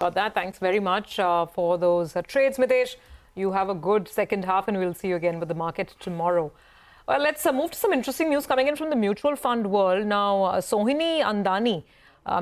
Got that. Thanks very much for those trades, Mitesh. You have a good second half, and we'll see you again with the market tomorrow. Well, let's move to some interesting news coming in from the mutual fund world. Now, Sohini Andani,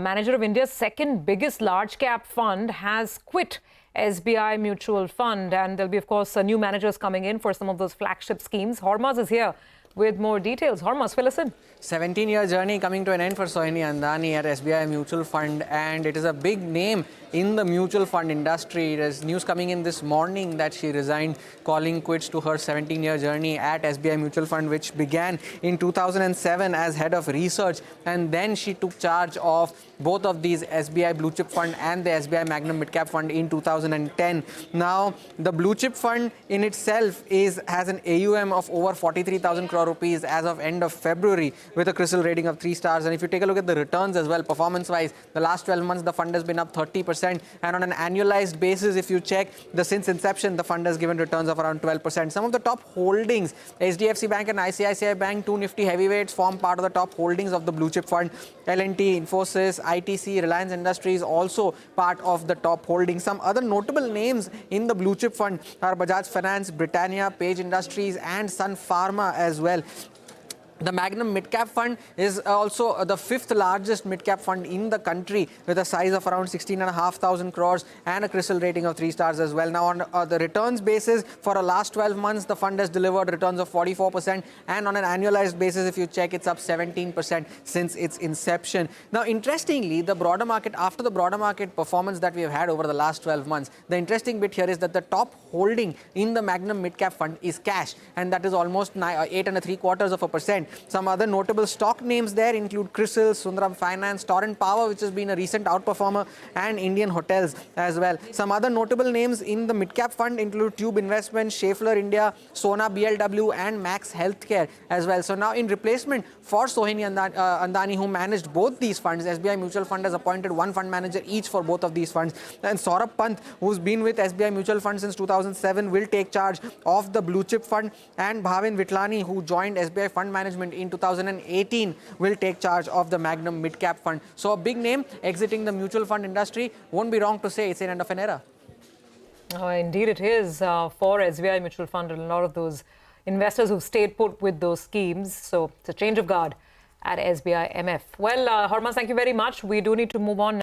manager of India's second biggest large cap fund, has quit SBI Mutual Fund. And there'll be, of course, new managers coming in for some of those flagship schemes. Hormaz is here with more details. Hormaz, fill us in. 17-year journey coming to an end for Sohini Andani at SBI Mutual Fund, and it is a big name in the mutual fund industry. There's news coming in this morning that she resigned, calling quits to her 17-year journey at SBI Mutual Fund, which began in 2007 as head of research, and then she took charge of both of these, SBI Blue Chip Fund and the SBI Magnum Mid Cap Fund, in 2010. Now, the Blue Chip Fund in itself has an AUM of over 43,000 crore rupees as of end of February, with a CRISIL rating of 3 stars. And if you take a look at the returns as well, performance-wise, the last 12 months, the fund has been up 30%. And on an annualized basis, if you check, since inception, the fund has given returns of around 12%. Some of the top holdings, HDFC Bank and ICICI Bank, two nifty heavyweights, form part of the top holdings of the Blue Chip Fund. L&T, Infosys, ITC, Reliance Industries also part of the top holdings. Some other notable names in the Blue Chip Fund are Bajaj Finance, Britannia, Page Industries and Sun Pharma as well. The Magnum Mid-Cap Fund is also the 5th largest mid-cap fund in the country, with a size of around 16,500 crores and a CRISIL rating of 3 stars as well. Now, on the returns basis, for the last 12 months, the fund has delivered returns of 44%, and on an annualized basis, if you check, it's up 17% since its inception. Now, interestingly, the broader market, after the broader market performance that we have had over the last 12 months, the interesting bit here is that the top holding in the Magnum Mid-Cap Fund is cash, and that is almost 8.75%. Some other notable stock names there include CRISIL, Sundaram Finance, Torrent Power, which has been a recent outperformer, and Indian Hotels as well. Some other notable names in the mid-cap fund include Tube Investments, Schaeffler India, Sona BLW, and Max Healthcare as well. So now, in replacement for Sohini Andani, who managed both these funds, SBI Mutual Fund has appointed one fund manager each for both of these funds. And Saurabh Pant, who's been with SBI Mutual Fund since 2007, will take charge of the Blue Chip Fund, and Bhavin Vitlani, who joined SBI Fund Management in 2018, will take charge of the Magnum Mid-Cap Fund. So a big name exiting the mutual fund industry. Won't be wrong to say it's an end of an era. Oh, indeed it is for SBI Mutual Fund and a lot of those investors who've stayed put with those schemes. So it's a change of guard at SBI MF. Well, Hormaz, thank you very much. We do need to move on.